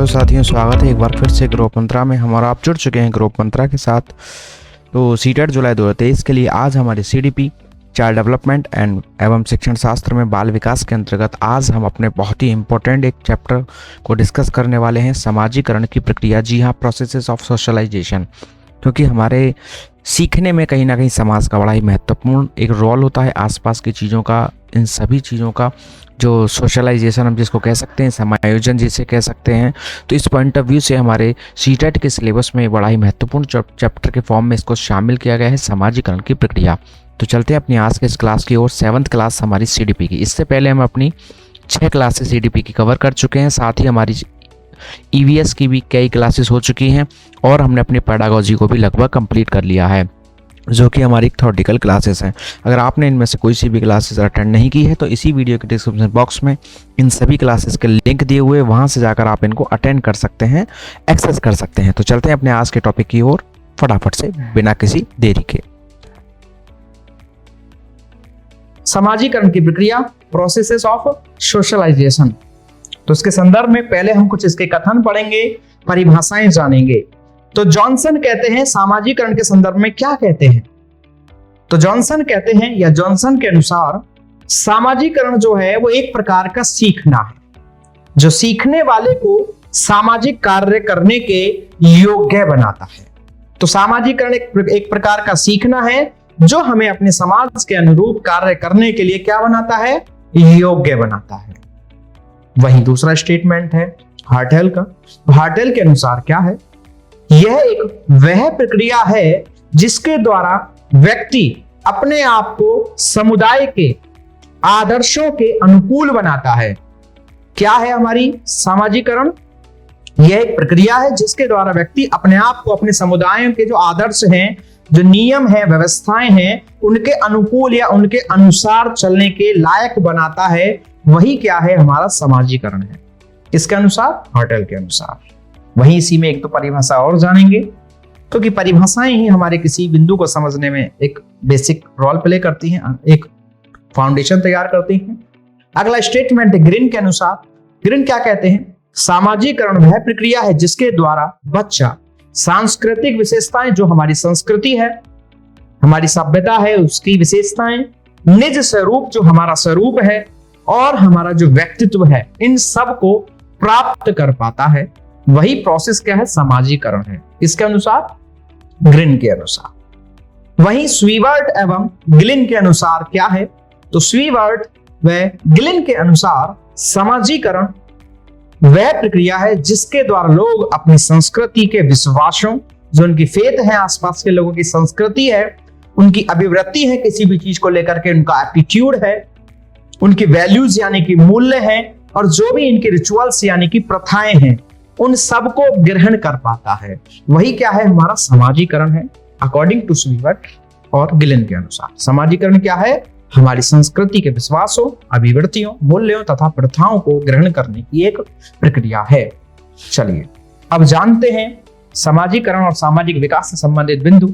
Hello साथियों, स्वागत है एक बार फिर से ग्रोप मंत्रा में। हम और आप जुड़ चुके हैं ग्रोप मंत्रा के साथ। तो सीटेट जुलाई 2023 के लिए आज हमारे सीडीपी चाइल्ड डेवलपमेंट एवं शिक्षण शास्त्र में बाल विकास के अंतर्गत आज हम अपने बहुत ही इंपॉर्टेंट एक चैप्टर को डिस्कस करने वाले हैं, समाजीकरण की प्रक्रिया। जी हाँ, प्रोसेसेस ऑफ सोशलाइजेशन। क्योंकि हमारे सीखने में कहीं ना कहीं समाज का बड़ा ही महत्वपूर्ण एक रोल होता है। आसपास की चीज़ों का, इन सभी चीज़ों का जो सोशलाइजेशन हम जिसको कह सकते हैं, समायोजन जिसे कह सकते हैं। तो इस पॉइंट ऑफ व्यू से हमारे सीटेट के सिलेबस में बड़ा ही महत्वपूर्ण चैप्टर के फॉर्म में इसको शामिल किया गया है, समाजीकरण की प्रक्रिया। तो चलते हैं अपनी आज के इस क्लास की ओर। 7th क्लास हमारी सीडीपी की। इससे पहले हम अपनी 6 क्लासेस सीडीपी की कवर कर चुके हैं। साथ ही हमारी ईवीएस की भी कई क्लासेस हो चुकी हैं और हमने अपनी पेडागोजी को भी लगभग कंप्लीट कर लिया है, जो कि हमारी थ्योरेटिकल क्लासेस हैं। अगर आपने इनमें से कोई सी भी क्लासेस अटेंड नहीं की है तो इसी वीडियो के डिस्क्रिप्शन बॉक्स में इन सभी क्लासेस के लिंक दिए हुए, वहां से जाकर आप इनको अटेंड कर सकते हैं, एक्सेस कर सकते हैं। तो चलते हैं अपने आज के टॉपिक की ओर फटाफट से, बिना किसी देरी के। समाजीकरण की प्रक्रिया, प्रोसेसेस ऑफ सोशलाइजेशन। तो इसके संदर्भ में पहले हम कुछ इसके कथन पढ़ेंगे, परिभाषाएं जानेंगे। तो जॉनसन कहते हैं समाजीकरण के संदर्भ में क्या कहते हैं। तो जॉनसन कहते हैं, या जॉनसन के अनुसार, समाजीकरण जो है वो एक प्रकार का सीखना है, जो सीखने वाले को सामाजिक कार्य करने के योग्य बनाता है। तो सामाजीकरण एक प्रकार का सीखना है जो हमें अपने समाज के अनुरूप कार्य करने के लिए क्या बनाता है, योग्य बनाता है। वही दूसरा स्टेटमेंट है हार्टेल का। हार्टेल के अनुसार क्या है, यह एक वह प्रक्रिया है जिसके द्वारा व्यक्ति अपने आप को समुदाय के आदर्शों के अनुकूल बनाता है। क्या है हमारी समाजीकरण? यह एक प्रक्रिया है जिसके द्वारा व्यक्ति अपने आप को अपने समुदायों के जो आदर्श हैं, जो नियम हैं, व्यवस्थाएं हैं, उनके अनुकूल या उनके अनुसार चलने के लायक बनाता है। वही क्या है, हमारा समाजीकरण है। इसके अनुसार, हार्टेल के अनुसार। वहीं इसी में एक तो परिभाषा और जानेंगे, क्योंकि परिभाषाएं ही हमारे किसी बिंदु को समझने में एक बेसिक रोल प्ले करती हैं, एक फाउंडेशन तैयार करती हैं। अगला स्टेटमेंट है ग्रीन के अनुसार। ग्रीन क्या कहते हैं, सामाजीकरण वह प्रक्रिया है जिसके द्वारा बच्चा सांस्कृतिक विशेषताएं, जो हमारी संस्कृति है, हमारी सभ्यता है, उसकी विशेषताएं, निज स्वरूप जो हमारा स्वरूप है, और हमारा जो व्यक्तित्व है, इन सब को प्राप्त कर पाता है। वही प्रोसेस क्या है, समाजीकरण है। इसके अनुसार, ग्रीन के अनुसार। वही स्वीवर्ट एवं गिलिन के अनुसार क्या है, तो स्वीवर्ट व गिलिन के अनुसार समाजीकरण वह प्रक्रिया है जिसके द्वारा लोग अपनी संस्कृति के विश्वासों, जो उनकी फेथ है, आसपास के लोगों की संस्कृति है, उनकी अभिवृत्ति है, किसी भी चीज को लेकर के उनका एटीट्यूड है, उनकी वैल्यूज यानी कि मूल्य हैं, और जो भी इनके रिचुअल्स यानी कि प्रथाएं हैं, उन सब को ग्रहण कर पाता है। वही क्या है, हमारा समाजीकरण है, अकॉर्डिंग टू स्वीवर्ट और गिलिन के अनुसार। समाजीकरण क्या है, हमारी संस्कृति के विश्वासों, अभिवृत्तियों, मूल्यों तथा प्रथाओं को ग्रहण करने की एक प्रक्रिया है। चलिए अब जानते हैं समाजीकरण और सामाजिक विकास से संबंधित बिंदु।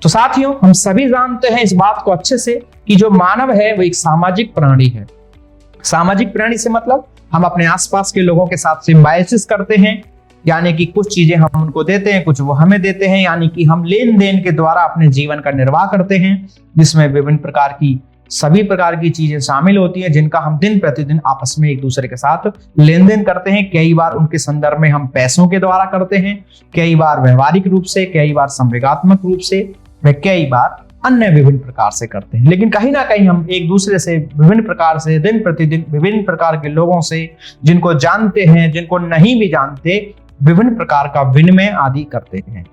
तो साथियों, हम सभी जानते हैं इस बात को अच्छे से कि जो मानव है वो एक सामाजिक प्राणी है। सामाजिक प्राणी से मतलब हम अपने आसपास के लोगों के साथ सिम्बायोसिस करते हैं, यानी कि कुछ चीजें हम उनको देते हैं, कुछ वो हमें देते हैं, यानी कि हम लेन देन के द्वारा अपने जीवन का निर्वाह करते हैं, जिसमें विभिन्न प्रकार की सभी प्रकार की चीजें शामिल होती हैं, जिनका हम दिन प्रतिदिन आपस में एक दूसरे के साथ लेन देन करते हैं। कई बार उनके संदर्भ में हम पैसों के द्वारा करते हैं, कई बार व्यवहारिक रूप से, कई बार संवेगात्मक रूप से, व कई बार अन्य विभिन्न प्रकार से करते हैं। लेकिन कहीं ना कहीं हम एक दूसरे से विभिन्न प्रकार से दिन प्रतिदिन विभिन्न प्रकार के लोगों से, जिनको जानते हैं, जिनको नहीं भी जानते, विभिन्न प्रकार का विनिमय आदि करते हैं।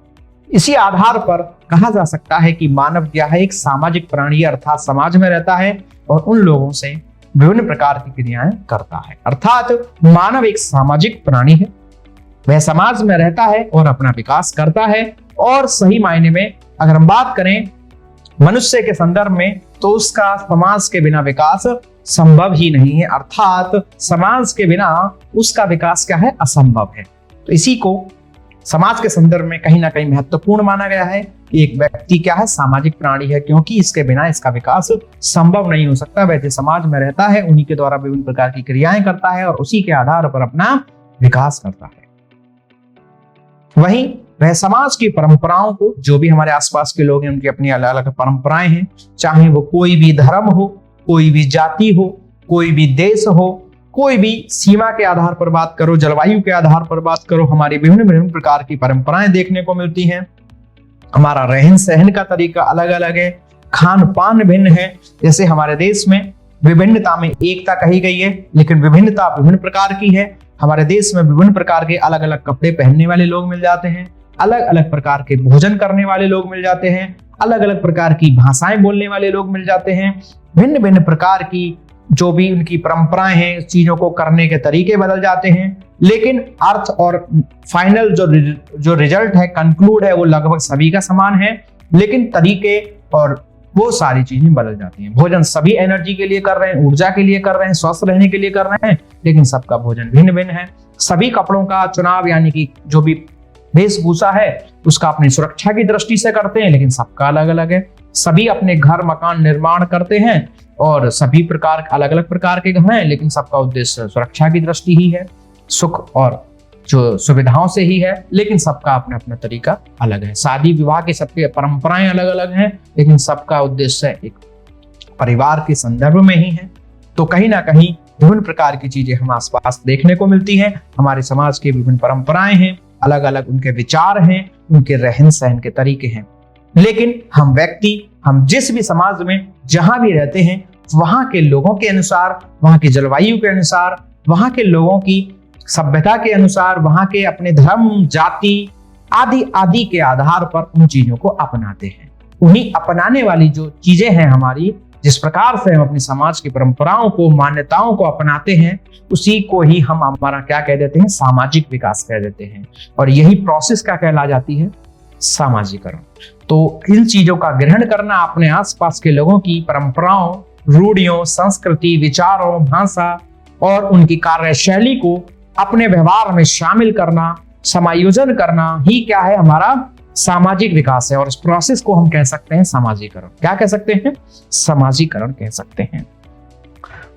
इसी आधार पर कहा जा सकता है कि मानव क्या है, एक सामाजिक प्राणी, अर्थात समाज में रहता है और उन लोगों से विभिन्न प्रकार की क्रियाएं करता है। अर्थात मानव एक सामाजिक प्राणी है, वह समाज में रहता है और अपना विकास करता है। और सही मायने में अगर हम बात करें मनुष्य के संदर्भ में, तो उसका समाज के बिना विकास संभव ही नहीं है, अर्थात समाज के बिना उसका विकास क्या है, असंभव है। तो इसी को समाज के संदर्भ में कहीं ना कहीं महत्वपूर्ण माना गया है कि एक व्यक्ति क्या है, सामाजिक प्राणी है, क्योंकि इसके बिना इसका विकास संभव नहीं हो सकता। वैसे समाज में रहता है, उन्हीं के द्वारा विभिन्न प्रकार की क्रियाएं करता है और उसी के आधार पर अपना विकास करता है। वहीं वह समाज की परंपराओं को, जो भी हमारे आसपास के लोग हैं उनकी अपनी अलग अलग परंपराएं हैं, चाहे वो कोई भी धर्म हो, कोई भी जाति हो, कोई भी देश हो, कोई भी सीमा के आधार पर बात करो, जलवायु के आधार पर बात करो, हमारी विभिन्न विभिन्न प्रकार की परंपराएं देखने को मिलती हैं। हमारा रहन सहन का तरीका अलग अलग है, खान पान भिन्न है। जैसे हमारे देश में विभिन्नता में एकता कही गई है, लेकिन विभिन्नता विभिन्न प्रकार की है। हमारे देश में विभिन्न प्रकार के अलग अलग कपड़े पहनने वाले लोग मिल जाते हैं, अलग अलग प्रकार के भोजन करने वाले लोग मिल जाते हैं, अलग अलग प्रकार की भाषाएं बोलने वाले लोग मिल जाते हैं, भिन्न भिन्न प्रकार की जो भी उनकी परंपराएं हैं, चीजों को करने के तरीके बदल जाते हैं, लेकिन अर्थ और फाइनल जो रिजल्ट है, कंक्लूड है, वो लगभग सभी का समान है, लेकिन तरीके और वो सारी चीजें बदल जाती हैं। भोजन सभी एनर्जी के लिए कर रहे हैं, ऊर्जा के लिए कर रहे हैं, स्वस्थ रहने के लिए कर रहे हैं, लेकिन सबका भोजन भिन्न भिन्न है। सभी कपड़ों का चुनाव, यानी कि जो भी वेशभूषा है उसका अपनी सुरक्षा की दृष्टि से करते हैं, लेकिन सबका अलग अलग है। सभी अपने घर मकान निर्माण करते हैं और सभी प्रकार अलग अलग प्रकार के घर हैं, लेकिन सबका उद्देश्य सुरक्षा की दृष्टि ही है, सुख और जो सुविधाओं से ही है, लेकिन सबका अपना अपना तरीका अलग है। शादी विवाह के सबके परंपराएं अलग अलग हैं, लेकिन सबका उद्देश्य एक परिवार के संदर्भ में ही है। तो कहीं ना कहीं विभिन्न प्रकार की चीजें हम आसपास देखने को मिलती हैं। हमारे समाज की विभिन्न परंपराएं हैं, अलग अलग उनके विचार हैं, उनके रहन सहन के तरीके हैं, लेकिन हम व्यक्ति, हम जिस भी समाज में जहां भी रहते हैं, वहां के लोगों के अनुसार, वहां की जलवायु के अनुसार, वहां के लोगों की सभ्यता के अनुसार, वहां के अपने धर्म, जाति आदि आदि के आधार पर उन चीजों को अपनाते हैं। उन्हीं अपनाने वाली जो चीजें हैं हमारी, जिस प्रकार से हम अपने समाज की परंपराओं को, मान्यताओं को अपनाते हैं, उसी को ही हम हमारा क्या कह देते हैं, सामाजिक विकास कह देते हैं। और यही प्रोसेस क्या कहला जाती है, सामाजिकरण। तो इन चीजों का ग्रहण करना, अपने आसपास के लोगों की परंपराओं, रूढ़ियों, संस्कृति, विचारों, भाषा और उनकी कार्यशैली को अपने व्यवहार में शामिल करना, समायोजन करना ही क्या है, हमारा सामाजिक विकास है। और इस प्रोसेस को हम कह सकते हैं सामाजिकरण। क्या कह सकते हैं, सामाजिकरण कह सकते हैं।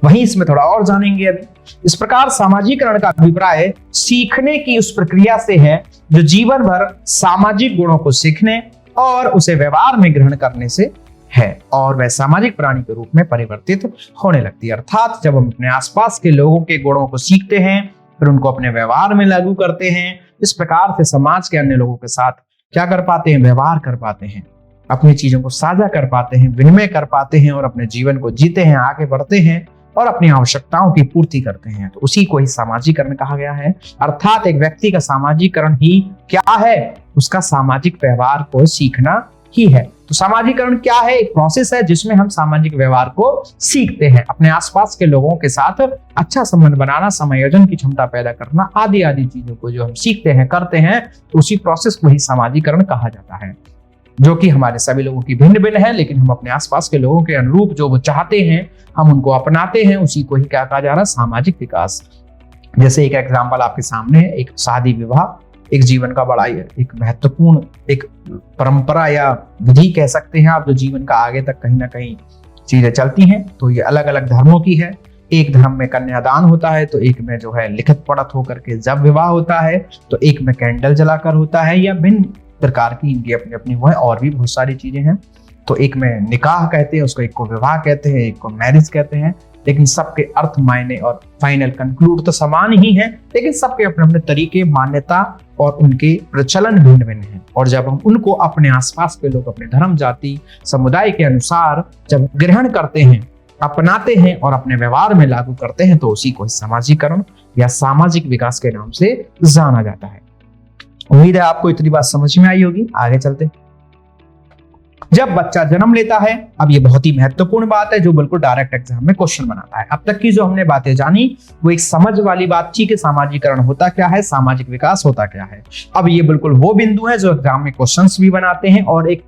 वहीं इसमें थोड़ा और जानेंगे अभी। इस प्रकार सामाजिकरण का अभिप्राय सीखने की उस प्रक्रिया से है जो जीवन भर सामाजिक गुणों को सीखने और उसे व्यवहार में ग्रहण करने से है, और वह सामाजिक प्राणी के रूप में परिवर्तित होने लगती है। अर्थात जब हम अपने आसपास के लोगों के गुणों को सीखते हैं, फिर उनको अपने व्यवहार में लागू करते हैं, इस प्रकार से समाज के अन्य लोगों के साथ क्या कर पाते हैं, व्यवहार कर पाते हैं, अपनी चीजों को साझा कर पाते हैं, विनिमय कर पाते हैं और अपने जीवन को जीते हैं, आगे बढ़ते हैं और अपनी आवश्यकताओं की पूर्ति करते हैं। तो उसी को ही सामाजिकरण कहा गया है। अर्थात एक व्यक्ति का सामाजिकरण ही क्या है, उसका सामाजिक व्यवहार को सीखना ही है। तो सामाजिकरण क्या है, एक प्रोसेस है जिसमें हम सामाजिक व्यवहार को सीखते हैं, अपने आसपास के लोगों के साथ अच्छा संबंध बनाना, समायोजन की क्षमता पैदा करना, आदि आदि चीजों को जो हम सीखते हैं, करते हैं, तो उसी प्रोसेस को ही सामाजिकरण कहा जाता है, जो कि हमारे सभी लोगों की भिन्न भिन्न है, लेकिन हम अपने आसपास के लोगों के अनुरूप जो वो चाहते हैं हम उनको अपनाते हैं, उसी को ही क्या कहा जा रहा है, सामाजिक विकास। जैसे एक एग्जाम्पल आपके सामने है, एक शादी विवाह एक जीवन का बड़ा एक महत्वपूर्ण एक परंपरा या विधि कह सकते हैं आप, जो जीवन का आगे तक कहीं ना कहीं चीजें चलती हैं। तो ये अलग अलग धर्मों की है। एक धर्म में कन्यादान होता है, तो एक में जो है लिखित पढ़त होकर के जब विवाह होता है, तो एक में कैंडल जलाकर होता है, या भिन्न प्रकार की इनकी अपनी अपनी वो है, और भी बहुत सारी चीजें हैं। तो एक में निकाह कहते हैं उसको, एक को विवाह कहते हैं, एक को मैरिज कहते हैं, लेकिन सबके अर्थ, मायने और फाइनल कंक्लूड तो समान ही है, लेकिन सबके अपने अपने तरीके, मान्यता और उनके प्रचलन भिन्न भिन्न हैं। और जब हम उनको अपने आसपास के लोग अपने धर्म, जाति, समुदाय के अनुसार जब ग्रहण करते हैं, अपनाते हैं और अपने व्यवहार में लागू करते हैं, तो उसी को सामाजिकरण या सामाजिक विकास के नाम से जाना जाता है। उम्मीद है आपको इतनी बात समझ में आई होगी। आगे चलते हैं। जब बच्चा जन्म लेता है, अब ये बहुत ही महत्वपूर्ण बात है जो बिल्कुल डायरेक्ट एग्जाम में क्वेश्चन बनाता है। अब तक की जो हमने बातें जानी वो एक समझ वाली बात थी कि सामाजिकरण होता क्या है, सामाजिक विकास होता क्या है। अब ये बिल्कुल वो बिंदु है जो एग्जाम में क्वेश्चंस भी बनाते हैं और एक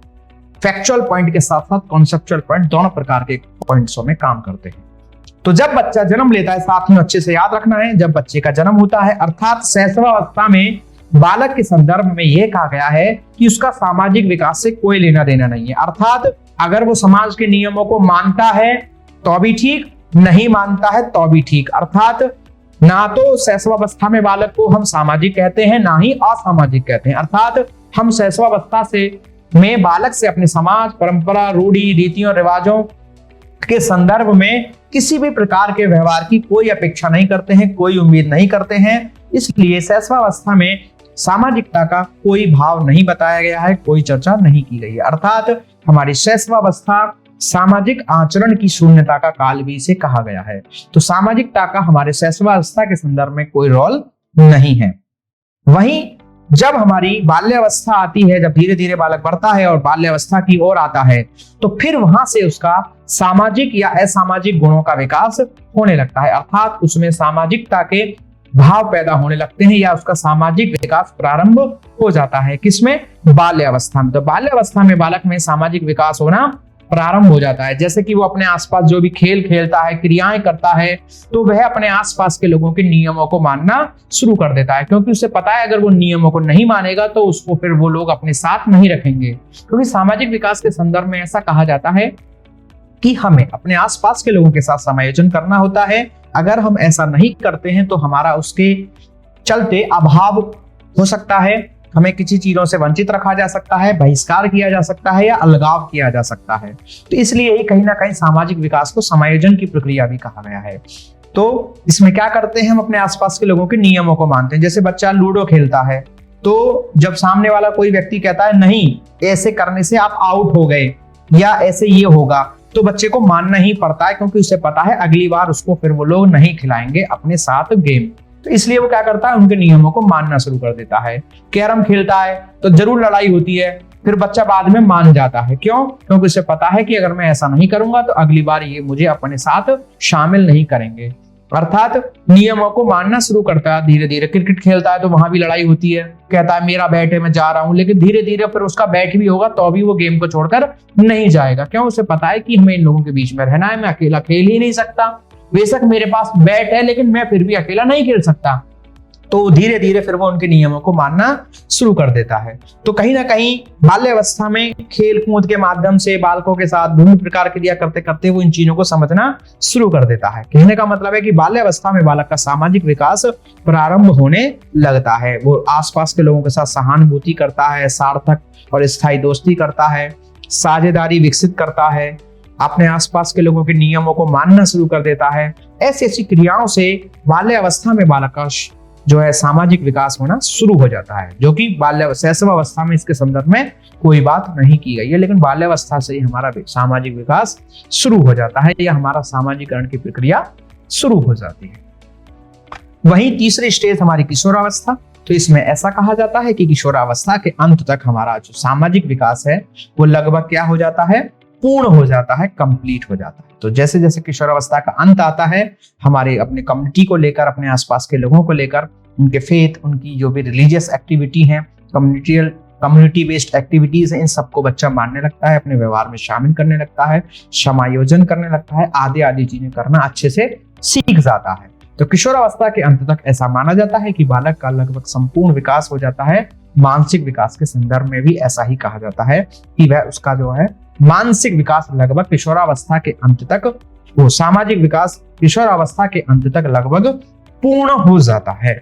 फैक्चुअल पॉइंट के साथ साथ कॉन्सेप्चुअल पॉइंट, दोनों प्रकार के पॉइंट्सों में काम करते हैं। तो जब बच्चा जन्म लेता है, साथ ही अच्छे से याद रखना है, जब बच्चे का जन्म होता है अर्थात शैशवावस्था में, बालक के संदर्भ में यह कहा गया है कि उसका सामाजिक विकास से कोई लेना देना नहीं है। अर्थात अगर वो समाज के नियमों को मानता है तो भी ठीक, नहीं मानता है तो भी ठीक। अर्थात ना तो शैशवावस्था में बालक को हम सामाजिक कहते हैं, ना ही असामाजिक कहते हैं। अर्थात हम शैशवावस्था में बालक से अपने समाज, परंपरा, रूढ़ी, रीतियों, रिवाजों के संदर्भ में किसी भी प्रकार के व्यवहार की कोई अपेक्षा नहीं करते हैं, कोई उम्मीद नहीं करते हैं। इसलिए शैशवावस्था में सामाजिकता का कोई भाव नहीं बताया गया है, कोई चर्चा नहीं की गई है। अर्थात हमारी शैशवावस्था सामाजिक आचरण की शून्यता का काल भी इसे कहा गया है। तो सामाजिकता का हमारे शैशवावस्था के संदर्भ में कोई रोल नहीं है। वहीं जब हमारी बाल्यावस्था आती है, जब धीरे धीरे बालक बढ़ता है और बाल्यावस्था की ओर आता है, तो फिर वहां से उसका सामाजिक या असामाजिक गुणों का विकास होने लगता है। अर्थात उसमें सामाजिकता के भाव पैदा होने लगते हैं या उसका सामाजिक विकास प्रारंभ हो जाता है। किसमें? बाल्यावस्था में। तो बाल्यावस्था में बालक में सामाजिक विकास होना प्रारंभ हो जाता है। जैसे कि वो अपने आसपास जो भी खेल खेलता है, क्रियाएं करता है, तो वह अपने आसपास के लोगों के नियमों को मानना शुरू कर देता है, क्योंकि उसे पता है अगर वो नियमों को नहीं मानेगा तो उसको फिर वो लोग अपने साथ नहीं रखेंगे। क्योंकि सामाजिक विकास के संदर्भ में ऐसा कहा जाता है कि हमें अपने आसपास के लोगों के साथ समायोजन करना होता है। अगर हम ऐसा नहीं करते हैं तो हमारा उसके चलते अभाव हो सकता है, हमें किसी चीजों से वंचित रखा जा सकता है, बहिष्कार किया जा सकता है या अलगाव किया जा सकता है। तो इसलिए ही कहीं ना कहीं सामाजिक विकास को समायोजन की प्रक्रिया भी कहा गया है। तो इसमें क्या करते हैं, हम अपने आसपास के लोगों के नियमों को मानते हैं। जैसे बच्चा लूडो खेलता है, तो जब सामने वाला कोई व्यक्ति कहता है नहीं ऐसे करने से आप आउट हो गए या ऐसे ये होगा, तो बच्चे को मानना ही पड़ता है, क्योंकि उसे पता है अगली बार उसको फिर वो लोग नहीं खिलाएंगे अपने साथ गेम। तो इसलिए वो क्या करता है, उनके नियमों को मानना शुरू कर देता है। कैरम खेलता है तो जरूर लड़ाई होती है, फिर बच्चा बाद में मान जाता है। क्यों? क्योंकि उसे पता है कि अगर मैं ऐसा नहीं करूंगा तो अगली बार ये मुझे अपने साथ शामिल नहीं करेंगे। अर्थात नियमों को मानना शुरू करता है धीरे धीरे। क्रिकेट खेलता है तो वहां भी लड़ाई होती है, कहता है मेरा बैट है मैं जा रहा हूं, लेकिन धीरे धीरे फिर उसका बैट भी होगा तो भी वो गेम को छोड़कर नहीं जाएगा। क्यों? उसे पता है कि हमें इन लोगों के बीच में रहना है, मैं अकेला खेल ही नहीं सकता। बेशक मेरे पास बैट है लेकिन मैं फिर भी अकेला नहीं खेल सकता। तो धीरे धीरे फिर वो उनके नियमों को मानना शुरू कर देता है। तो कहीं ना कहीं बाल्यावस्था में खेल कूद के माध्यम से बालकों के साथ विभिन्न प्रकार की क्रिया करते करते वो इन चीजों को समझना शुरू कर देता है। कहने का मतलब है कि बाल्यावस्था में बालक का सामाजिक विकास प्रारंभ होने लगता है। वो आसपास के लोगों के साथ सहानुभूति करता है, सार्थक और स्थायी दोस्ती करता है, साझेदारी विकसित करता है, अपने आसपास के लोगों के नियमों को मानना शुरू कर देता है। ऐसी ऐसी क्रियाओं से बाल्यावस्था में बालक का जो है सामाजिक विकास होना शुरू हो जाता है, जो कि शैशवावस्था में इसके संदर्भ में कोई बात नहीं की गई है। लेकिन बाल्यावस्था से ही हमारा सामाजिक विकास शुरू हो जाता है या हमारा सामाजिकरण की प्रक्रिया शुरू हो जाती है। वहीं तीसरी स्टेज हमारी किशोरावस्था। तो इसमें ऐसा कहा जाता है कि किशोरावस्था के अंत तक हमारा जो सामाजिक विकास है वो लगभग क्या हो जाता है, पूर्ण हो जाता है, कंप्लीट हो जाता है। तो जैसे जैसे किशोरावस्था का अंत आता है, हमारे अपने कम्युनिटी को लेकर, अपने आसपास के लोगों को लेकर, उनके फेथ, उनकी जो भी रिलीजियस एक्टिविटी है, कम्युनिटी बेस्ड एक्टिविटीज है, इन सबको बच्चा मानने लगता है, अपने व्यवहार में शामिल करने लगता है, समायोजन करने लगता है, आदि आदि चीजें करना अच्छे से सीख जाता है। तो किशोरावस्था के अंत तक ऐसा माना जाता है कि बालक का लगभग संपूर्ण विकास हो जाता है। मानसिक विकास के संदर्भ में भी ऐसा ही कहा जाता है कि वह उसका जो है मानसिक विकास लगभग किशोरावस्था के अंत तक, वो सामाजिक विकास किशोरावस्था के अंत तक लगभग पूर्ण हो जाता है।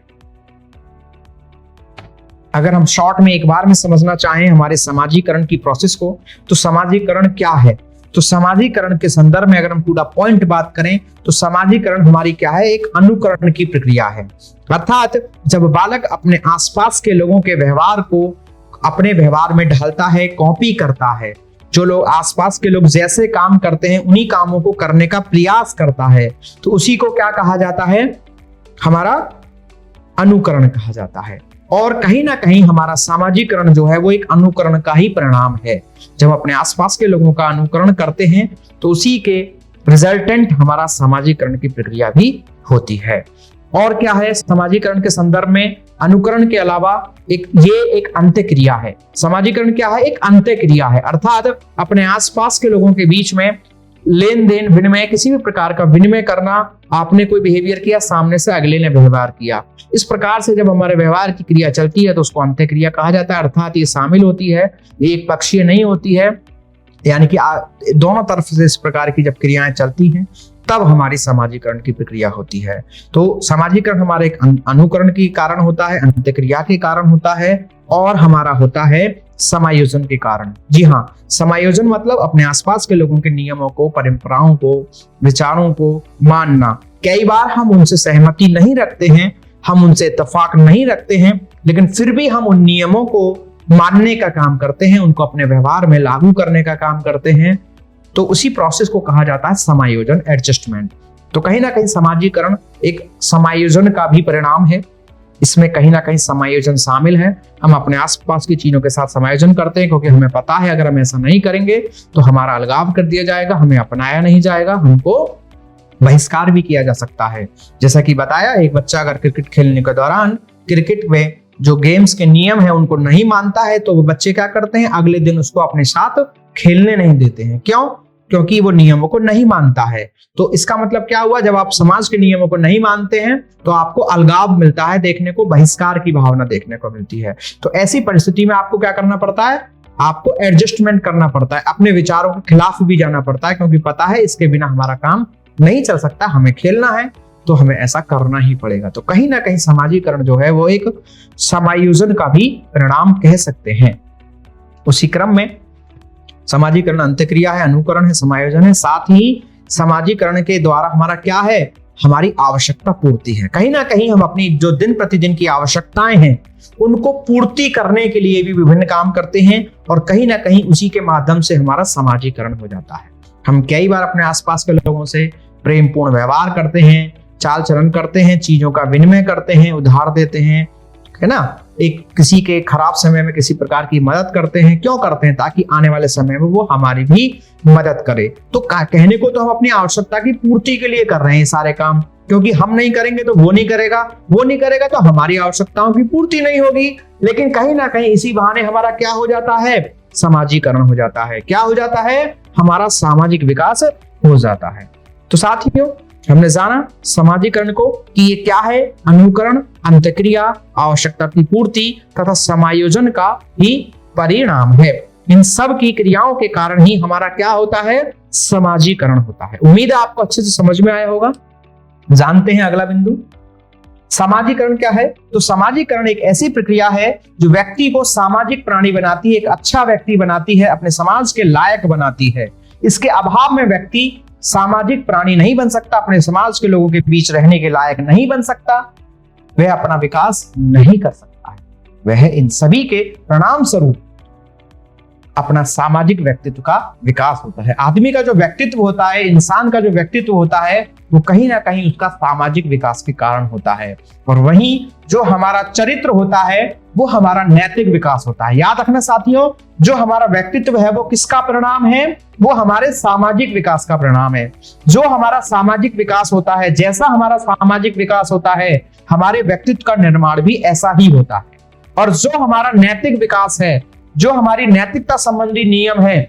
अगर हम शॉर्ट में एक बार में समझना चाहें हमारे समाजीकरण की प्रोसेस को, तो समाजीकरण क्या है? तो समाजीकरण के संदर्भ में अगर हम पूरा पॉइंट बात करें तो समाजीकरण हमारी क्या है, एक अनुकरण की प्रक्रिया है। अर्थात जब बालक अपने आसपास के लोगों के व्यवहार को अपने व्यवहार में ढालता है, कॉपी करता है, जो लोग आसपास के लोग जैसे काम करते हैं उन्हीं कामों को करने का प्रयास करता है, तो उसी को क्या कहा जाता है, हमारा अनुकरण कहा जाता है। और कहीं ना कहीं हमारा सामाजिकरण जो है वो एक अनुकरण का ही परिणाम है। जब अपने आसपास के लोगों का अनुकरण करते हैं तो उसी के रिजल्टेंट हमारा सामाजिकरण की प्रक्रिया भी होती है। और क्या है समाजीकरण के संदर्भ में, अनुकरण के अलावा ये एक अंत्य क्रिया है। समाजीकरण क्या है, एक अंत्य क्रिया है। अर्थात अपने आसपास के लोगों के बीच में लेन देन, विनिमय, किसी भी प्रकार का विनिमय करना, आपने कोई बिहेवियर किया, सामने से अगले ने व्यवहार किया, इस प्रकार से जब हमारे व्यवहार की क्रिया चलती है तो उसको अंत्य क्रिया कहा जाता है। अर्थात ये शामिल होती है, ये एक पक्षीय नहीं होती है, यानी कि दोनों तरफ से इस प्रकार की जब क्रियाएं चलती हैं तब हमारी सामाजिकरण की प्रक्रिया होती है। तो सामाजिकरण हमारे एक अनुकरण के कारण होता है, अंत्यक्रिया के कारण होता है, और हमारा होता है समायोजन के कारण। जी हाँ, समायोजन मतलब अपने आसपास के लोगों के नियमों को, परंपराओं को, विचारों को मानना। कई बार हम उनसे सहमति नहीं रखते हैं, हम उनसे इत्तेफाक नहीं रखते हैं, लेकिन फिर भी हम उन नियमों को मानने का काम करते हैं, उनको अपने व्यवहार में लागू करने का काम करते हैं। तो उसी प्रोसेस को कहा जाता है समायोजन, एडजस्टमेंट। तो कहीं ना कहीं समाजीकरण एक समायोजन का भी परिणाम है, इसमें कहीं ना कहीं समायोजन शामिल है। हम अपने आसपास की चीजों के साथ समायोजन करते हैं, क्योंकि हमें पता है अगर हम ऐसा नहीं करेंगे तो हमारा अलगाव कर दिया जाएगा, हमें अपनाया नहीं जाएगा, हमको बहिष्कार भी किया जा सकता है। जैसा कि बताया, एक बच्चा अगर क्रिकेट खेलने के दौरान क्रिकेट में जो गेम्स के नियम है उनको नहीं मानता है, तो वो बच्चे क्या करते हैं, अगले दिन उसको अपने साथ खेलने नहीं देते हैं। क्यों? क्योंकि वो नियमों को नहीं मानता है। तो इसका मतलब क्या हुआ, जब आप समाज के नियमों को नहीं मानते हैं तो आपको अलगाव मिलता है देखने को, बहिष्कार की भावना देखने को मिलती है। तो ऐसी परिस्थिति में आपको क्या करना पड़ता है, आपको एडजस्टमेंट करना पड़ता है, अपने विचारों के खिलाफ भी जाना पड़ता है, क्योंकि पता है इसके बिना हमारा काम नहीं चल सकता, हमें खेलना है तो हमें ऐसा करना ही पड़ेगा। तो कहीं ना कहीं समाजीकरण जो है वो एक समायोजन का भी परिणाम कह सकते हैं। उसी क्रम में समाजीकरण अंत्यक्रिया है, अनुकरण है, समायोजन है, साथ ही समाजीकरण के द्वारा हमारा क्या है, हमारी आवश्यकता पूर्ति है। कहीं ना कहीं हम अपनी जो दिन प्रतिदिन की आवश्यकताएं हैं उनको पूर्ति करने के लिए भी विभिन्न काम करते हैं, और कहीं ना कहीं उसी के माध्यम से हमारा समाजीकरण हो जाता है। हम कई बार अपने आसपास के लोगों से प्रेमपूर्ण व्यवहार करते हैं, चाल चलन करते हैं, चीजों का विनिमय करते हैं, उधार देते हैं, है ना, एक किसी के खराब समय में किसी प्रकार की मदद करते हैं। क्यों करते हैं? ताकि आने वाले समय में वो हमारी भी मदद करे। तो कहने को तो हम अपनी आवश्यकता की पूर्ति के लिए कर रहे हैं ये सारे काम, क्योंकि हम नहीं करेंगे तो वो नहीं करेगा, वो नहीं करेगा तो हमारी आवश्यकताओं की पूर्ति नहीं होगी। लेकिन कहीं ना कहीं इसी बहाने हमारा क्या हो जाता है, समाजीकरण हो जाता है। क्या हो जाता है? हमारा सामाजिक विकास हो जाता है। तो साथियों, हमने जाना समाजीकरण को कि ये क्या है, अनुकरण, अंत्यक्रिया, आवश्यकता की पूर्ति तथा समायोजन का ही परिणाम है। इन सब की क्रियाओं के कारण ही हमारा क्या होता है, समाजीकरण होता है। उम्मीद है आपको अच्छे से समझ में आया होगा। जानते हैं अगला बिंदु, समाजीकरण क्या है। तो समाजीकरण एक ऐसी प्रक्रिया है जो व्यक्ति को सामाजिक प्राणी बनाती है, एक अच्छा व्यक्ति बनाती है, अपने समाज के लायक बनाती है। इसके अभाव में व्यक्ति सामाजिक प्राणी नहीं बन सकता, अपने समाज के लोगों के बीच रहने के लायक नहीं बन सकता, वह अपना विकास नहीं कर सकता है। वह इन सभी के परिणाम स्वरूप अपना सामाजिक व्यक्तित्व का विकास होता है। आदमी का जो व्यक्तित्व होता है, इंसान का जो व्यक्तित्व होता है, वो कहीं ना कहीं उसका सामाजिक विकास के कारण होता है। और वहीं जो हमारा चरित्र होता है वो हमारा नैतिक विकास होता है। याद रखना साथियों, जो हमारा व्यक्तित्व है वो किसका परिणाम है, वो हमारे सामाजिक विकास का परिणाम है। जो हमारा सामाजिक विकास होता है, जैसा हमारा सामाजिक विकास होता है, हमारे व्यक्तित्व का निर्माण भी ऐसा ही होता है। और जो हमारा नैतिक विकास है, जो हमारी नैतिकता संबंधी नियम है,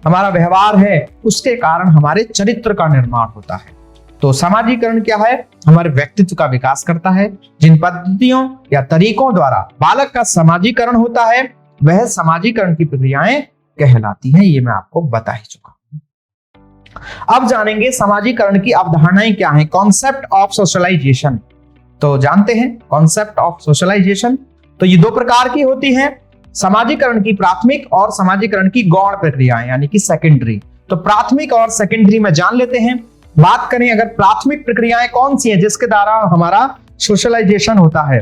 हमारा व्यवहार है, उसके कारण हमारे चरित्र का निर्माण होता है। तो समाजीकरण क्या है, हमारे व्यक्तित्व का विकास करता है। जिन पद्धतियों या तरीकों द्वारा बालक का समाजीकरण होता है वह समाजीकरण की प्रक्रियाएं कहलाती हैं। ये मैं आपको बता ही चुका हूं। अब जानेंगे समाजीकरण की अवधारणाएं क्या हैं, कॉन्सेप्ट ऑफ सोशलाइजेशन। तो जानते हैं कॉन्सेप्ट ऑफ सोशलाइजेशन, तो ये दो प्रकार की होती हैं, समाजीकरण की प्राथमिक और समाजीकरण की गौण प्रक्रियाएं यानी कि सेकेंडरी। तो प्राथमिक और सेकेंडरी में जान लेते हैं। बात करें अगर प्राथमिक प्रक्रियाएं कौन सी हैं जिसके द्वारा हमारा सोशलाइजेशन होता है,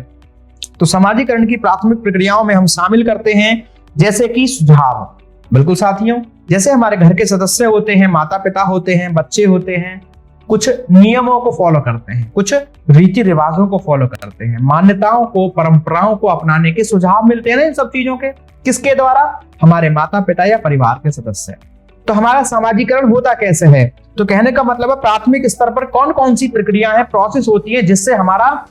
तो समाजीकरण की प्राथमिक प्रक्रियाओं में हम शामिल करते हैं जैसे कि सुझाव। बिल्कुल साथियों, जैसे हमारे घर के सदस्य होते हैं, माता पिता होते हैं, बच्चे होते हैं, कुछ नियमों को फॉलो करते हैं, कुछ रीति रिवाजों को फॉलो करते हैं, मान्यताओं को, परंपराओं को अपनाने के सुझाव मिलते हैं ना इन सब चीजों के, किसके द्वारा, हमारे माता पिता या परिवार के सदस्य। तो हमारा समाजीकरण होता कैसे है, तो कहने का मतलब है प्राथमिक स्तर पर कौन कौन सी प्रक्रिया है, प्रोसेस होती है जिससे हमारा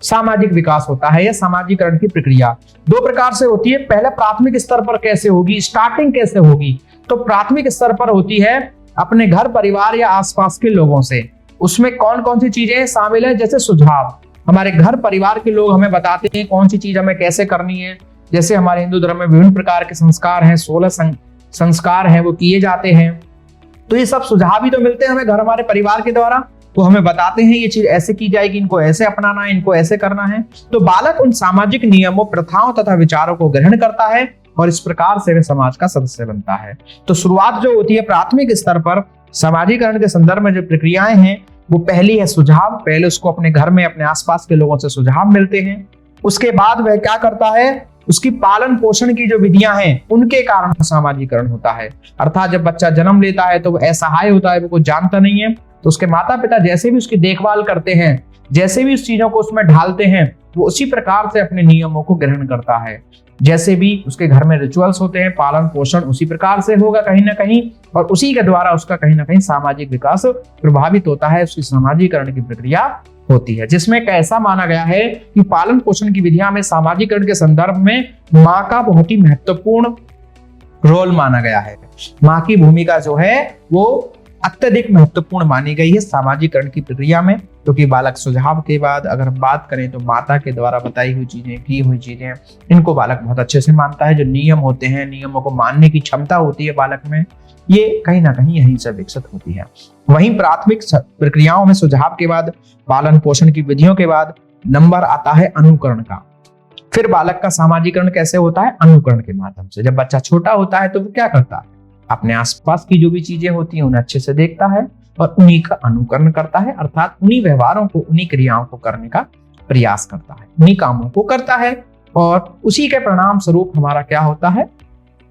सामाजिक विकास होता है या समाजीकरण की प्रक्रिया दो प्रकार से होती है। पहले प्राथमिक स्तर पर कैसे होगी, स्टार्टिंग कैसे होगी, तो प्राथमिक स्तर पर होती है अपने घर परिवार या आसपास के लोगों से। उसमें कौन कौन सी चीजें शामिल है, जैसे सुझाव, हमारे घर परिवार के लोग हमें बताते हैं कौन सी चीज हमें कैसे करनी है। जैसे हमारे हिंदू धर्म में विभिन्न प्रकार के संस्कार हैं, 16 संस्कार हैं, वो किए जाते हैं। तो ये सब सुझाव भी तो मिलते हैं हमें घर हमारे परिवार के द्वारा, वो हमें बताते हैं ये चीज ऐसे की जाएगी, इनको ऐसे अपनाना है, इनको ऐसे करना है। तो बालक उन सामाजिक नियमों, प्रथाओं तथा विचारों को ग्रहण करता है और इस प्रकार से वह समाज का सदस्य बनता है। तो शुरुआत जो होती है प्राथमिक स्तर पर समाजीकरण के संदर्भ में जो प्रक्रियाएं हैं, वो पहली है सुझाव। पहले उसको अपने घर में अपने आसपास के लोगों से सुझाव मिलते हैं। उसके बाद वह क्या करता है, उसकी पालन पोषण की जो विधियां हैं उनके कारण सामाजीकरण होता है। अर्थात जब बच्चा जन्म लेता है तो वो असहाय होता है, वो कुछ जानता नहीं है, तो उसके माता पिता जैसे भी उसकी देखभाल करते हैं, जैसे भी उस चीजों को उसमें ढालते हैं, वो उसी प्रकार से अपने नियमों को ग्रहण करता है। जैसे भी उसके घर में रिचुअल्स होते हैं, पालन पोषण उसी प्रकार से होगा कहीं ना कहीं, और उसी के द्वारा उसका कहीं ना कहीं सामाजिक विकास प्रभावित होता है, उसकी समाजीकरण की प्रक्रिया होती है। जिसमें ऐसा माना गया है कि पालन पोषण की विधियां में सामाजीकरण के संदर्भ में माँ का बहुत ही महत्वपूर्ण रोल माना गया है। माँ की भूमिका जो है वो अत्यधिक महत्वपूर्ण मानी गई है सामाजीकरण की प्रक्रिया में, क्योंकि बालक सुझाव के बाद अगर हम बात करें तो माता के द्वारा बताई हुई चीजें, की हुई चीजें, इनको बालक बहुत अच्छे से मानता है। जो नियम होते हैं, नियमों को मानने की क्षमता होती है बालक में, ये कहीं ना कहीं यहीं से विकसित होती है। वहीं प्राथमिक प्रक्रियाओं में सुझाव के बाद, पालन पोषण की विधियों के बाद नंबर आता है अनुकरण का। फिर बालक का सामाजीकरण कैसे होता है, अनुकरण के माध्यम से। जब बच्चा छोटा होता है तो वो क्या करता है, अपने आसपास की जो भी चीजें होती हैं उन्हें अच्छे से देखता है और उन्हीं का अनुकरण करता है, अर्थात उन्हीं व्यवहारों को, उन्हीं क्रियाओं को करने का प्रयास करता है, उन्हीं कामों को करता है, और उसी के परिणाम स्वरूप हमारा क्या होता है,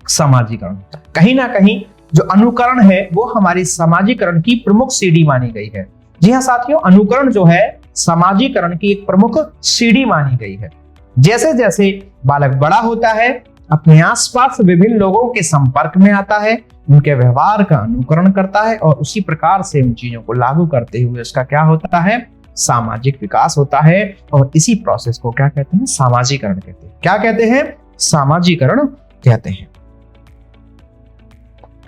सामाजीकरण होता है। कहीं ना कहीं जो अनुकरण है वो हमारी समाजीकरण की प्रमुख सीढ़ी मानी गई है। जी हाँ साथियों, अनुकरण जो है समाजीकरण की एक प्रमुख सीढ़ी मानी गई है। जैसे जैसे बालक बड़ा होता है, अपने आसपास विभिन्न लोगों के संपर्क में आता है, उनके व्यवहार का अनुकरण करता है और उसी प्रकार से उन चीजों को लागू करते हुए उसका क्या होता है, सामाजिक विकास होता है। और इसी प्रोसेस को क्या कहते हैं, सामाजीकरण कहते हैं। क्या कहते हैं, सामाजीकरण कहते हैं।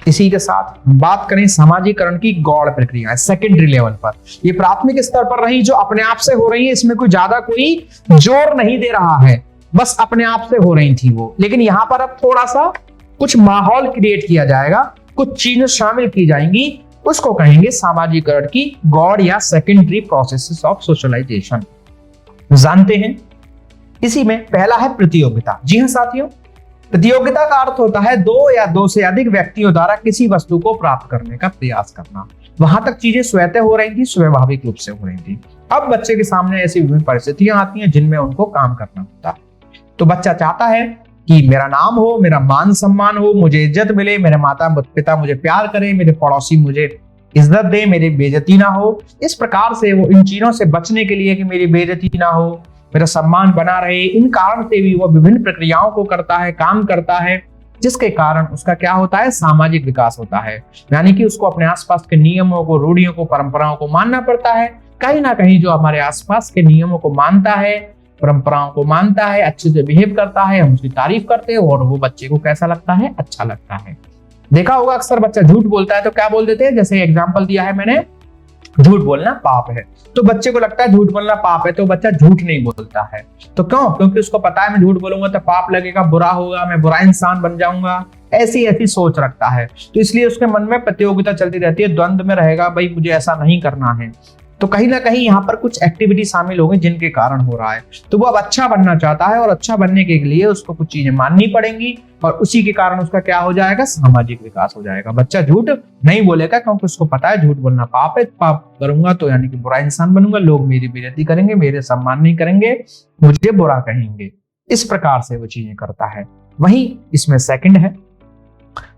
इसी के साथ हम बात करें सामाजीकरण की गौड़ प्रक्रिया सेकेंडरी लेवल पर। ये प्राथमिक स्तर पर रही, जो अपने आप से हो रही है, इसमें कोई ज्यादा कोई जोर नहीं दे रहा है, बस अपने आप से हो रही थी वो। लेकिन यहां पर अब थोड़ा सा कुछ माहौल क्रिएट किया जाएगा, कुछ चीजें शामिल की जाएंगी, उसको कहेंगे सामाजीकरण की गौड़ या सेकेंडरी प्रोसेसेस ऑफ सोशलाइजेशन। जानते हैं, इसी में पहला है प्रतियोगिता। जी हाँ साथियों, प्रतियोगिता का अर्थ होता है दो या दो से अधिक व्यक्तियों द्वारा किसी वस्तु को प्राप्त करने का प्रयास करना। वहां तक चीजें स्वतः हो रही थी, स्वाभाविक रूप से हो रही थी। अब बच्चे के सामने ऐसी विभिन्न परिस्थितियां आती हैं जिनमें उनको काम करना होता है। तो बच्चा चाहता है कि मेरा नाम हो, मेरा मान सम्मान हो, मुझे इज्जत मिले, मेरे माता पिता मुझे प्यार करें, मेरे पड़ोसी मुझे इज्जत दे, मेरी बेइज्जती ना हो। इस प्रकार से वो इन चीजों से बचने के लिए कि मेरी बेइज्जती ना हो, मेरा सम्मान बना रहे, इन कारण से भी वो विभिन्न प्रक्रियाओं को करता है, काम करता है, जिसके कारण उसका क्या होता है, सामाजिक विकास होता है। यानी कि उसको अपने आसपास के नियमों को, रूढ़ियों को, परंपराओं को मानना पड़ता है। कहीं ना कहीं जो हमारे आसपास के नियमों को मानता है, परंपराओं को मानता है, अच्छे से बिहेव करता है, हम उसकी तारीफ करते हैं और वो बच्चे को कैसा लगता है, अच्छा लगता है। देखा होगा अक्सर बच्चा झूठ बोलता है तो क्या बोल देते हैं, जैसे एग्जांपल दिया है मैंने, झूठ बोलना पाप है। तो बच्चे को लगता है झूठ बोलना पाप है, तो बच्चा झूठ नहीं बोलता है। तो क्यों? क्योंकि उसको पता है मैं झूठ बोलूंगा तो पाप लगेगा, बुरा होगा, मैं बुरा इंसान बन जाऊंगा, ऐसी ऐसी सोच रखता है। तो इसलिए उसके मन में प्रतियोगिता चलती रहती है, द्वंद में रहेगा, भाई मुझे ऐसा नहीं करना है। तो कहीं ना कहीं यहाँ पर कुछ एक्टिविटी शामिल होगी जिनके कारण हो रहा है। तो वो अब अच्छा बनना चाहता है और अच्छा बनने के लिए उसको कुछ चीजें माननी पड़ेंगी और उसी के कारण उसका क्या हो जाएगा, सामाजिक विकास हो जाएगा। बच्चा झूठ नहीं बोलेगा क्योंकि उसको पता है झूठ बोलना पाप है, पाप करूंगा तो यानी कि बुरा इंसान बनूंगा, लोग मेरी बेइज्जती करेंगे, मेरे सम्मान नहीं करेंगे, मुझे बुरा कहेंगे। इस प्रकार से वो चीजें करता है। वहीं इसमें सेकंड है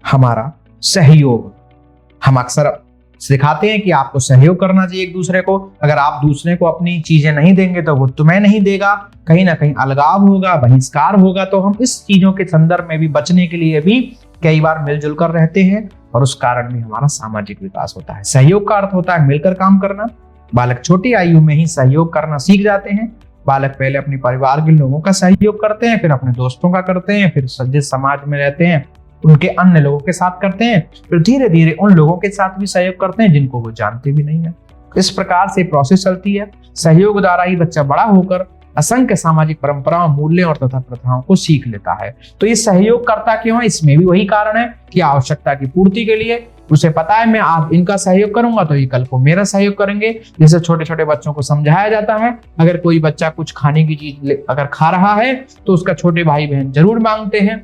हमारा सहयोग। हम अक्सर सिखाते हैं कि आपको सहयोग करना चाहिए एक दूसरे को। अगर आप दूसरे को अपनी चीजें नहीं देंगे तो वो तुम्हें नहीं देगा, कहीं ना कहीं अलगाव होगा, बहिष्कार होगा। तो हम इस चीजों के संदर्भ में भी बचने के लिए भी कई बार मिलजुल कर रहते हैं और उस कारण भी हमारा सामाजिक विकास होता है। सहयोग का अर्थ होता है मिलकर काम करना। बालक छोटी आयु में ही सहयोग करना सीख जाते हैं। बालक पहले अपने परिवार के लोगों का सहयोग करते हैं, फिर अपने दोस्तों का करते हैं, फिर जिस समाज में रहते हैं उनके अन्य लोगों के साथ करते हैं, फिर धीरे धीरे उन लोगों के साथ भी सहयोग करते हैं जिनको वो जानते भी नहीं है। इस प्रकार से प्रोसेस चलती है। सहयोग द्वारा ही बच्चा बड़ा होकर असंख्य सामाजिक परंपराओं, मूल्यों और तथा प्रथाओं को सीख लेता है। तो ये सहयोग करता क्यों है? इसमें भी वही कारण है कि आवश्यकता की पूर्ति के लिए। उसे पता है मैं आज इनका सहयोग करूंगा तो ये कल को मेरा सहयोग करेंगे। जैसे छोटे छोटे बच्चों को समझाया जाता है, अगर कोई बच्चा कुछ खाने की चीज अगर खा रहा है तो उसका छोटे भाई बहन जरूर मांगते हैं।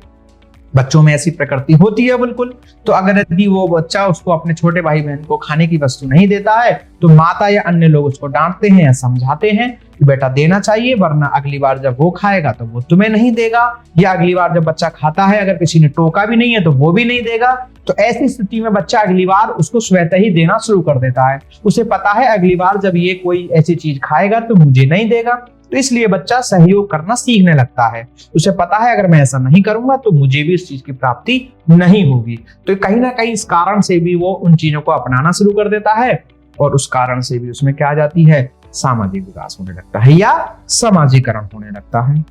बच्चों में ऐसी प्रकृति होती है बिल्कुल। तो अगर यदि वो बच्चा उसको अपने छोटे भाई बहन को खाने की वस्तु नहीं देता है तो माता या अन्य लोग उसको डांटते हैं या समझाते हैं कि बेटा देना चाहिए, वरना अगली बार जब वो खाएगा तो वो तुम्हें नहीं देगा, या अगली बार जब बच्चा खाता है अगर किसी ने टोका भी नहीं है तो वो भी नहीं देगा। तो ऐसी स्थिति में बच्चा अगली बार उसको स्वतः ही देना शुरू कर देता है। उसे पता है अगली बार जब ये कोई ऐसी चीज खाएगा तो मुझे नहीं देगा, तो इसलिए बच्चा सहयोग करना सीखने लगता है। उसे पता है अगर मैं ऐसा नहीं करूंगा तो मुझे भी इस चीज की प्राप्ति नहीं होगी। तो कहीं ना कहीं इस कारण से भी वो उन चीजों को अपनाना शुरू कर देता है और उस कारण से भी उसमें क्या आ जाती है, सामाजिक विकास होने लगता है या समाजीकरण होने लगता है।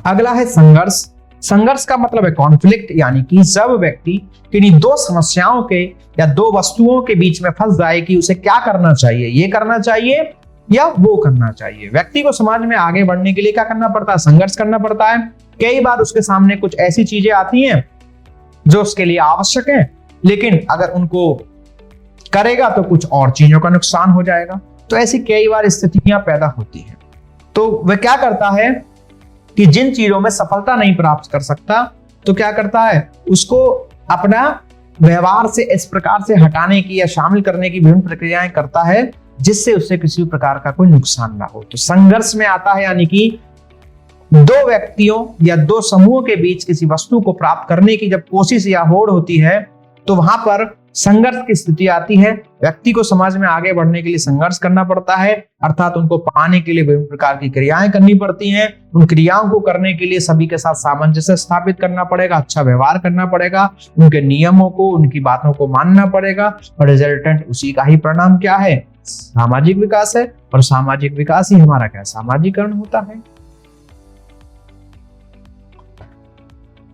अगला है संघर्ष। संघर्ष का मतलब है कॉन्फ्लिक्ट, यानी कि जब व्यक्ति किन्हीं दो समस्याओं के या दो वस्तुओं के बीच में फंस जाए कि उसे क्या करना चाहिए, ये करना चाहिए या वो करना चाहिए। व्यक्ति को समाज में आगे बढ़ने के लिए क्या करना पड़ता है, संघर्ष करना पड़ता है। कई बार उसके सामने कुछ ऐसी चीजें आती हैं जो उसके लिए आवश्यक है, लेकिन अगर उनको करेगा तो कुछ और चीजों का नुकसान हो जाएगा। तो ऐसी कई बार स्थितियां पैदा होती हैं। तो वह क्या करता है कि जिन चीजों में सफलता नहीं प्राप्त कर सकता तो क्या करता है, उसको अपना व्यवहार से इस प्रकार से हटाने की या शामिल करने की विभिन्न प्रक्रियाएं करता है जिससे उससे किसी प्रकार का कोई नुकसान ना हो। तो संघर्ष में आता है यानी कि दो व्यक्तियों या दो समूहों के बीच किसी वस्तु को प्राप्त करने की जब कोशिश या होड़ होती है तो वहां पर संघर्ष की स्थिति आती है। व्यक्ति को समाज में आगे बढ़ने के लिए संघर्ष करना पड़ता है, अर्थात उनको पाने के लिए विभिन्न प्रकार की क्रियाएं करनी पड़ती हैं। उन क्रियाओं को करने के लिए सभी के साथ सामंजस्य स्थापित करना पड़ेगा, अच्छा व्यवहार करना पड़ेगा, उनके नियमों को, उनकी बातों को मानना पड़ेगा और रिजल्टेंट उसी का ही परिणाम क्या है, सामाजिक विकास है। और सामाजिक विकास ही हमारा क्या, सामाजिकरण होता है।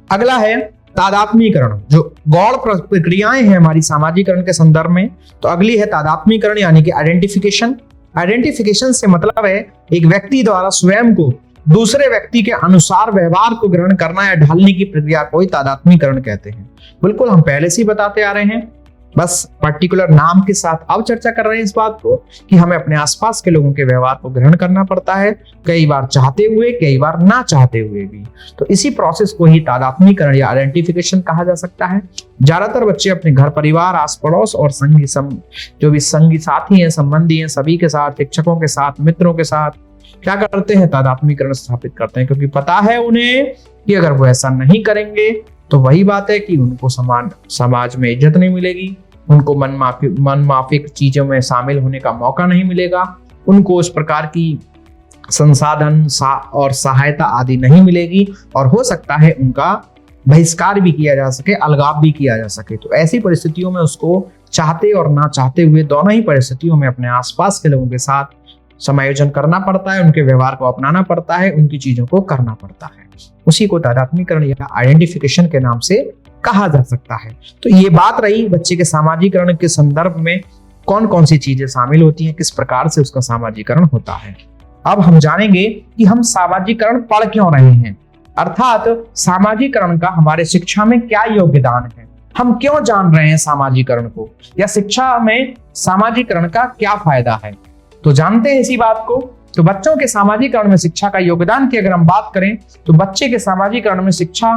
अगला है तादात्म्यकरण। जो गौड़ प्रक्रियाएं हैं हमारी सामाजिकरण के संदर्भ में, तो अगली है तादात्म्यकरण यानी कि आइडेंटिफिकेशन। आइडेंटिफिकेशन से मतलब है एक व्यक्ति द्वारा स्वयं को दूसरे व्यक्ति के अनुसार व्यवहार को ग्रहण करना या ढालने की प्रक्रिया को ही तादात्म्यकरण कहते हैं। बिल्कुल हम पहले से ही बताते आ रहे हैं, बस पर्टिकुलर नाम के साथ अब चर्चा कर रहे हैं इस बात को कि हमें अपने आसपास के लोगों के व्यवहार को ग्रहण करना पड़ता है, कई बार चाहते हुए, कई बार ना चाहते हुए भी। तो इसी प्रोसेस को ही तादात्म्यकरण या आइडेंटिफिकेशन कहा जा सकता है। ज्यादातर बच्चे अपने घर परिवार, आस पड़ोस और जो भी संगी साथी हैं, संबंधी हैं, सभी के साथ, शिक्षकों के साथ, मित्रों के साथ क्या करते हैं, तादात्म्यकरण स्थापित करते हैं, क्योंकि पता है उन्हें कि अगर वो ऐसा नहीं करेंगे तो वही बात है कि उनको समाज में इज्जत नहीं मिलेगी, उनको मनमाफिक चीजों में शामिल होने का मौका नहीं मिलेगा, उनको उस प्रकार की संसाधन और सहायता आदि नहीं मिलेगी और हो सकता है उनका बहिष्कार भी किया जा सके, अलगाव भी किया जा सके। तो ऐसी परिस्थितियों में उसको चाहते और ना चाहते हुए दोनों ही परिस्थितियों में अपने आसपास के लोगों के साथ समायोजन करना पड़ता है, उनके व्यवहार को अपनाना पड़ता है, उनकी चीजों को करना पड़ता है। उसी को तादात्म्यकरण या आइडेंटिफिकेशन के नाम से कहा जा सकता है। तो ये बात रही बच्चे के सामाजिकरण के संदर्भ में कौन कौन सी चीजें शामिल होती हैं, किस प्रकार से उसका सामाजिकरण होता है। अब हम जानेंगे कि हम सामाजिकरण पढ़ क्यों रहे हैं, अर्थात सामाजिकरण का हमारे शिक्षा में क्या योगदान है, हम क्यों जान रहे हैं सामाजिकरण को, या शिक्षा में सामाजिकरण का क्या फायदा है। तो जानते हैं इसी बात को। तो बच्चों के सामाजिकरण में शिक्षा का योगदान की अगर हम बात करें तो बच्चे के सामाजिकरण में शिक्षा,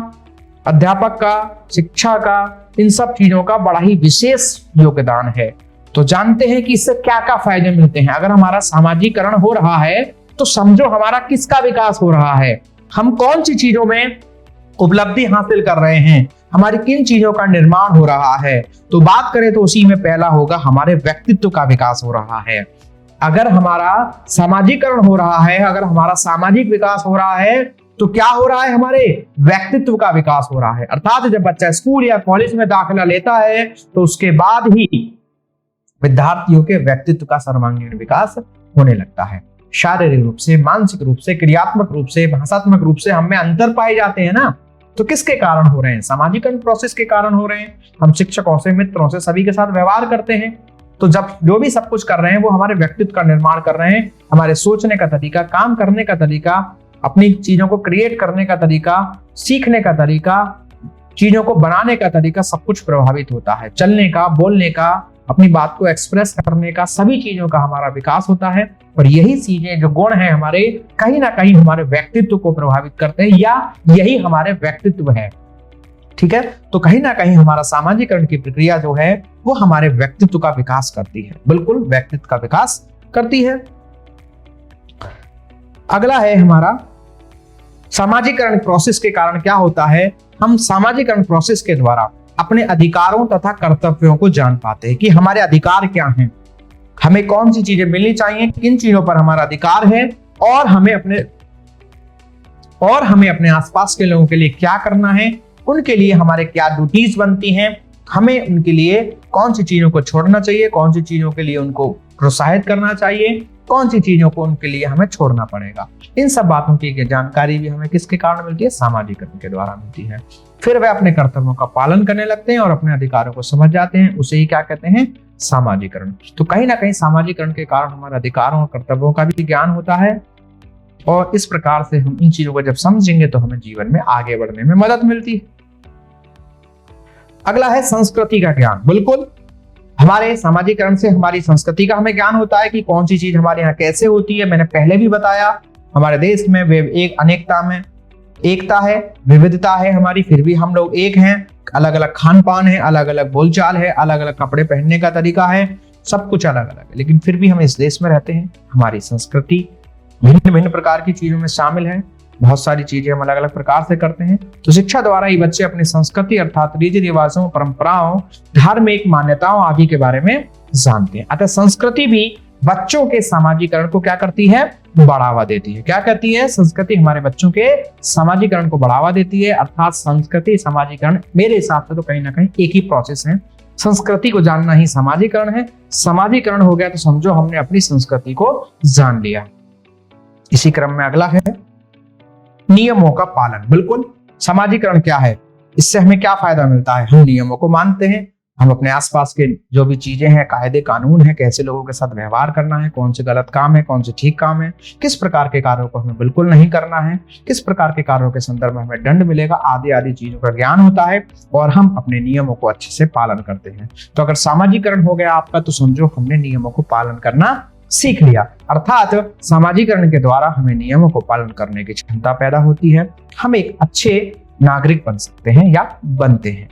अध्यापक का, शिक्षा का, इन सब चीजों का बड़ा ही विशेष योगदान है। तो जानते हैं कि इससे क्या क्या फायदे मिलते हैं। अगर हमारा सामाजिकरण हो रहा है तो समझो हमारा किसका विकास हो रहा है, हम कौन सी चीजों में उपलब्धि हासिल कर रहे हैं, हमारी किन चीजों का निर्माण हो रहा है। तो बात करें तो उसी में पहला होगा हमारे व्यक्तित्व का विकास हो रहा है। अगर हमारा सामाजिकरण हो रहा है, अगर हमारा सामाजिक विकास हो रहा है तो क्या हो रहा है, हमारे व्यक्तित्व का विकास हो रहा है। अर्थात जब बच्चा स्कूल या कॉलेज में दाखिला लेता है तो उसके बाद ही विद्यार्थियों के व्यक्तित्व का सर्वांगीण विकास होने लगता है। शारीरिक रूप से, मानसिक रूप से, क्रियात्मक रूप से, भाषात्मक रूप से हम में अंतर पाए जाते हैं ना। तो किसके कारण हो रहे हैं, सामाजिकरण प्रोसेस के कारण हो रहे हैं। हम शिक्षकों से, मित्रों से, सभी के साथ व्यवहार करते हैं तो जब जो भी सब कुछ कर रहे हैं वो हमारे व्यक्तित्व का निर्माण कर रहे हैं, हमारे सोचने का तरीका, काम करने का तरीका, अपनी चीजों को क्रिएट करने का तरीका, सीखने का तरीका, चीजों को बनाने का तरीका, सब कुछ प्रभावित होता है। चलने का, बोलने का, अपनी बात को एक्सप्रेस करने का, सभी चीजों का हमारा विकास होता है। और यही चीजें जो गुण हैं हमारे, कहीं ना कहीं हमारे व्यक्तित्व को प्रभावित करते हैं, या यही हमारे व्यक्तित्व है। ठीक है, तो कहीं ना कहीं हमारा सामाजिकरण की प्रक्रिया जो है वो हमारे व्यक्तित्व का विकास करती है, बिल्कुल व्यक्तित्व का विकास करती है। अगला है हमारा सामाजिकरण प्रोसेस के कारण क्या होता है। हम सामाजिकरण प्रोसेस के द्वारा अपने अधिकारों तथा कर्तव्यों को जान पाते हैं कि हमारे अधिकार क्या हैं, हमें कौन सी चीजें मिलनी चाहिए, किन चीजों पर हमारा अधिकार है, और हमें अपने आसपास के लोगों के लिए क्या करना है, उनके लिए हमारे क्या ड्यूटीज बनती हैं, हमें उनके लिए कौन सी चीजों को छोड़ना चाहिए, कौन सी चीजों के लिए उनको प्रोत्साहित करना चाहिए, कौन सी चीजों को उनके लिए हमें छोड़ना पड़ेगा। इन सब बातों की जानकारी भी हमें किसके कारण मिलती है, सामाजिकरण के द्वारा मिलती है। फिर वे अपने कर्तव्यों का पालन करने लगते हैं और अपने अधिकारों को समझ जाते हैं, उसे ही क्या कहते हैं, सामाजिकरण। तो कहीं ना कहीं सामाजिकरण के कारण हमारे अधिकारों और कर्तव्यों का भी ज्ञान होता है, और इस प्रकार से हम इन चीजों को जब समझेंगे तो हमें जीवन में आगे बढ़ने में मदद मिलती है। अगला है संस्कृति का ज्ञान। बिल्कुल, हमारे सामाजिकरण से हमारी संस्कृति का हमें ज्ञान होता है कि कौन सी चीज हमारे यहाँ कैसे होती है। मैंने पहले भी बताया, हमारे देश में एक अनेकता में एकता है, विविधता है हमारी, फिर भी हम लोग एक हैं। अलग अलग खान पान है, अलग अलग बोलचाल है, अलग अलग कपड़े पहनने का तरीका है, सब कुछ अलग अलग है, लेकिन फिर भी हम इस देश में रहते हैं। हमारी संस्कृति भिन्न भिन्न प्रकार की चीजों में शामिल है, बहुत सारी चीजें हम अलग अलग प्रकार से करते हैं। तो शिक्षा द्वारा ही बच्चे अपनी संस्कृति अर्थात रीति रिवाजों, परंपराओं, धार्मिक मान्यताओं आदि के बारे में जानते हैं। अतः संस्कृति भी बच्चों के सामाजिकरण को क्या करती है, बढ़ावा देती है। क्या करती है, संस्कृति हमारे बच्चों के सामाजिकरण को बढ़ावा देती है। अर्थात संस्कृति सामाजिकरण मेरे हिसाब से तो कहीं ना कहीं एक ही प्रोसेस है। संस्कृति को जानना ही सामाजिकरण है, सामाजिकरण हो गया तो समझो हमने अपनी संस्कृति को जान लिया। इसी क्रम में अगला है नियमों का पालन। बिल्कुल, सामाजिकरण क्या है, इससे हमें क्या फायदा मिलता है, हम नियमों को मानते हैं, हम अपने आसपास के जो भी चीजें हैं, कायदे कानून है, कैसे लोगों के साथ व्यवहार करना है, कौन से गलत काम है, कौन से ठीक काम है, किस प्रकार के कार्यों को हमें बिल्कुल नहीं करना है, किस प्रकार के कार्यों के संदर्भ में हमें दंड मिलेगा, आदि आदि चीजों का ज्ञान होता है, और हम अपने नियमों को अच्छे से पालन करते हैं। तो अगर सामाजिकरण हो गया आपका तो समझो हमने नियमों को पालन करना सीख लिया। अर्थात सामाजिकरण के द्वारा हमें नियमों को पालन करने की क्षमता पैदा होती है, हम एक अच्छे नागरिक बन सकते हैं या बनते हैं।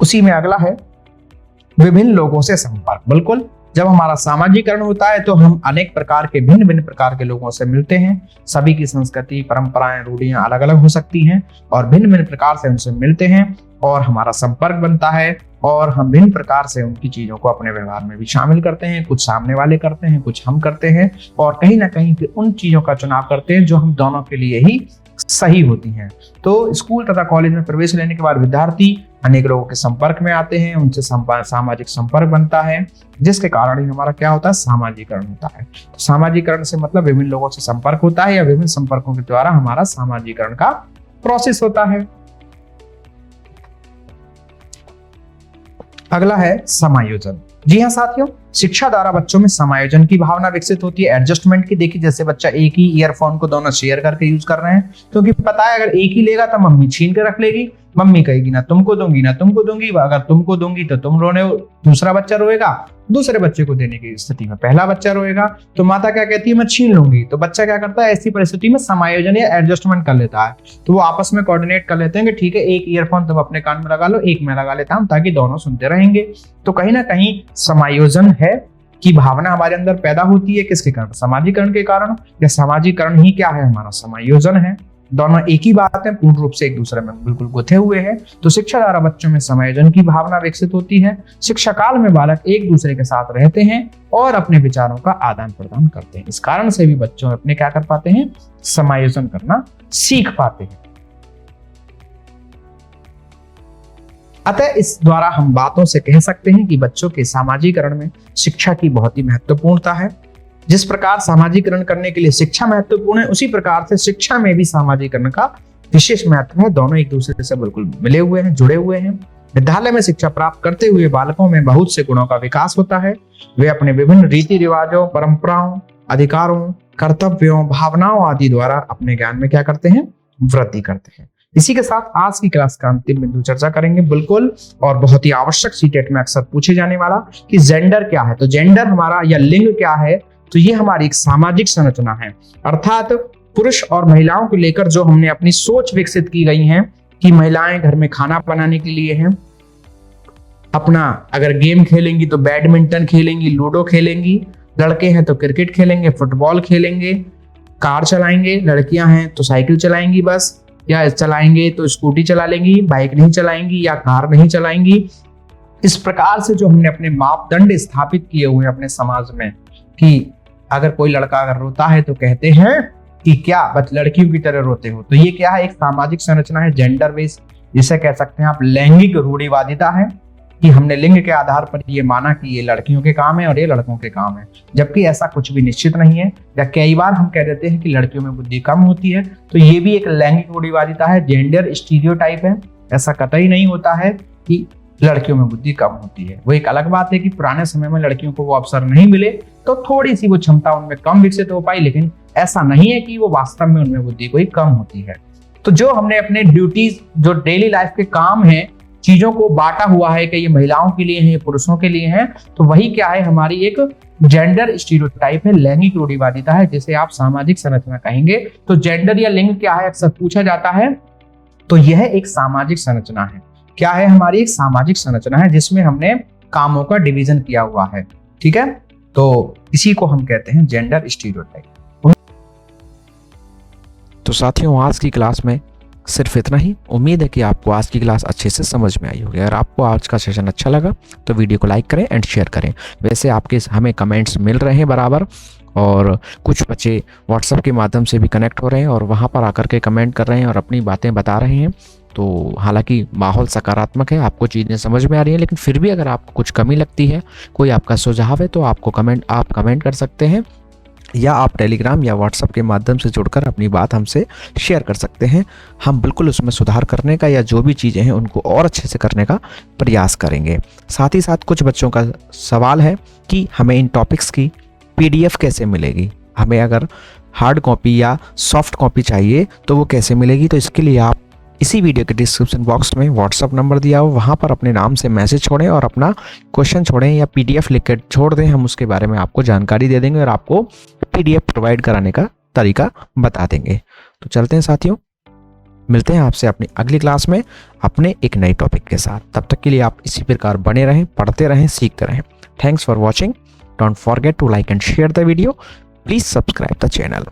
उसी में अगला है विभिन्न लोगों से संपर्क। बिल्कुल, जब हमारा सामाजिकरण होता है तो हम अनेक प्रकार के भिन्न भिन्न प्रकार के लोगों से मिलते हैं। सभी की संस्कृति, परंपराएं, रूढ़ियां अलग अलग हो सकती हैं, और भिन्न भिन्न प्रकार से उनसे मिलते हैं और हमारा संपर्क बनता है, और हम भिन्न प्रकार से उनकी चीजों को अपने व्यवहार में भी शामिल करते हैं। कुछ सामने वाले करते हैं, कुछ हम करते हैं, और कहीं ना कहीं फिर उन चीजों का चुनाव करते हैं जो हम दोनों के लिए ही सही होती हैं। तो स्कूल तथा कॉलेज में प्रवेश लेने के बाद विद्यार्थी अनेक लोगों के संपर्क में आते हैं, उनसे सामाजिक संपर्क बनता है, जिसके कारण ही हमारा क्या होता है, सामाजिकरण होता है। तो सामाजिकरण से मतलब विभिन्न लोगों से संपर्क होता है, या विभिन्न संपर्कों के द्वारा हमारा सामाजिकरण का प्रोसेस होता है। अगला है समायोजन। जी हाँ साथियों, शिक्षा द्वारा बच्चों में समायोजन की भावना विकसित होती है, एडजस्टमेंट की। देखिए, जैसे बच्चा एक ही ईयरफोन को दोनों शेयर करके यूज कर रहे हैं, क्योंकि पता है अगर एक ही लेगा तो मम्मी छीन के रख लेगी, मम्मी कहेगी ना तुमको दूंगी ना तुमको दूंगी, अगर तुमको दूंगी तो तुम रोने, दूसरा बच्चा रोएगा, दूसरे बच्चे को देने की स्थिति में पहला बच्चा रोएगा, तो माता क्या कहती है, मैं छीन लूंगी। तो बच्चा क्या करता है, ऐसी परिस्थिति में समायोजन या एडजस्टमेंट कर लेता है। तो वो आपस में कोऑर्डिनेट कर लेते हैं कि ठीक है, एक ईयरफोन तुम अपने कान में लगा लो, एक मैं लगा लेता हूं, ताकि दोनों सुनते रहेंगे। तो कहीं ना कहीं समायोजन है की भावना हमारे अंदर पैदा होती है, किसके कारण, सामाजिकरण के कारण। या सामाजिकरण ही क्या है, हमारा समायोजन है। दोनों एक ही बात है, पूर्ण रूप से एक दूसरे में बिल्कुल गुथे हुए हैं। तो शिक्षा द्वारा बच्चों में समायोजन की भावना विकसित होती है। शिक्षा काल में बालक एक दूसरे के साथ रहते हैं और अपने विचारों का आदान प्रदान करते हैं। इस कारण से भी बच्चों अपने क्या कर पाते हैं, समायोजन करना सीख पाते हैं। अतः इस द्वारा हम बातों से कह सकते हैं कि बच्चों के सामाजिकरण में शिक्षा की बहुत ही महत्वपूर्णता है। जिस प्रकार सामाजिकरण करने के लिए शिक्षा महत्वपूर्ण है, उसी प्रकार से शिक्षा में भी सामाजिकरण का विशेष महत्व है। दोनों एक दूसरे से बिल्कुल मिले हुए हैं, जुड़े हुए हैं। विद्यालय में शिक्षा प्राप्त करते हुए बालकों में बहुत से गुणों का विकास होता है। वे अपने विभिन्न रीति रिवाजों, परंपराओं, अधिकारों, कर्तव्यों, भावनाओं आदि द्वारा अपने ज्ञान में क्या करते हैं, वृद्धि करते हैं। इसी के साथ आज की क्लास का अंतिम बिंदु चर्चा करेंगे, बिल्कुल और बहुत ही आवश्यक सीटेट में अक्सर पूछे जाने वाला कि जेंडर क्या है। तो जेंडर हमारा या लिंग क्या है, तो ये हमारी एक सामाजिक संरचना है, अर्थात पुरुष और महिलाओं को लेकर जो हमने अपनी सोच विकसित की गई है कि महिलाएं घर में खाना बनाने के लिए हैं, अपना अगर गेम खेलेंगी तो बैडमिंटन खेलेंगी, लूडो खेलेंगी, लड़के हैं तो क्रिकेट खेलेंगे, फुटबॉल खेलेंगे, कार चलाएंगे, लड़कियां हैं तो साइकिल चलाएंगी बस, या चलाएंगे तो स्कूटी चला लेंगी, बाइक नहीं चलाएंगी या कार नहीं चलाएंगी। इस प्रकार से जो हमने अपने मापदंड स्थापित किए हुए हैं अपने समाज में कि अगर कोई लड़का अगर रोता है तो कहते हैं कि क्या बस लड़कियों की तरह रोते हो। तो ये क्या है, एक सामाजिक संरचना है, जेंडर बेस, जिसे कह सकते हैं आप लैंगिक रूढ़िवादिता है कि हमने लिंग के आधार पर ये माना कि ये लड़कियों के काम है और ये लड़कों के काम है, जबकि ऐसा कुछ भी निश्चित नहीं है। या कई बार हम कह देते हैं कि लड़कियों में बुद्धि कम होती है, तो ये भी एक लैंगिक रूढ़िवादिता है, जेंडर स्टीरियोटाइप है। ऐसा कतई नहीं होता है कि लड़कियों में बुद्धि कम होती है। वो एक अलग बात है कि पुराने समय में लड़कियों को वो अवसर नहीं मिले तो थोड़ी सी वो क्षमता उनमें कम विकसित हो पाई, लेकिन ऐसा नहीं है कि वो वास्तव में उनमें बुद्धि कोई कम होती है। तो जो हमने अपने ड्यूटीज, जो डेली लाइफ के काम है, चीजों को बांटा हुआ है कि ये महिलाओं के लिए है, ये पुरुषों के लिए है, तो वही क्या है, हमारी एक जेंडर स्टीरियोटाइप है, लैंगिक रूढ़िवादिता है, जिसे आप सामाजिक संरचना कहेंगे। तो जेंडर या लिंग क्या है, अक्सर पूछा जाता है। तो यह एक सामाजिक संरचना है। क्या है, हमारी एक सामाजिक संरचना है जिसमें हमने कामों का डिवीजन किया हुआ है। ठीक है, तो इसी को हम कहते हैं जेंडर स्टीरियोटाइप। तो साथियों, आज की क्लास में सिर्फ इतना ही। उम्मीद है कि आपको आज की क्लास अच्छे से समझ में आई होगी। अगर आपको आज का सेशन अच्छा लगा तो वीडियो को लाइक करें एंड शेयर करें। वैसे आपके हमें कमेंट्स मिल रहे हैं बराबर, और कुछ बच्चे व्हाट्सएप के माध्यम से भी कनेक्ट हो रहे हैं और वहाँ पर आकर के कमेंट कर रहे हैं और अपनी बातें बता रहे हैं। तो हालांकि माहौल सकारात्मक है, आपको चीज़ें समझ में आ रही हैं, लेकिन फिर भी अगर आपको कुछ कमी लगती है, कोई आपका सुझाव है, तो आप कमेंट कर सकते हैं, या आप टेलीग्राम या व्हाट्सएप के माध्यम से जुड़कर अपनी बात हमसे शेयर कर सकते हैं। हम बिल्कुल उसमें सुधार करने का या जो भी चीज़ें हैं उनको और अच्छे से करने का प्रयास करेंगे। साथ ही साथ कुछ बच्चों का सवाल है कि हमें इन टॉपिक्स की PDF कैसे मिलेगी, हमें अगर हार्ड कॉपी या सॉफ्ट कॉपी चाहिए तो वो कैसे मिलेगी। तो इसके लिए आप इसी वीडियो के डिस्क्रिप्शन बॉक्स में व्हाट्सअप नंबर दिया हो, वहाँ पर अपने नाम से मैसेज छोड़ें और अपना क्वेश्चन छोड़ें या PDF लिख कर छोड़ दें। हम उसके बारे में आपको जानकारी दे देंगे और आपको PDF प्रोवाइड कराने का तरीका बता देंगे। तो चलते हैं साथियों, मिलते हैं आपसे अपनी अगली क्लास में अपने एक नए टॉपिक के साथ। तब तक के लिए आप इसी प्रकार बने रहें, पढ़ते रहें, सीखते रहें। Thanks for watching. Don't forget to like and share the video. Please subscribe the channel.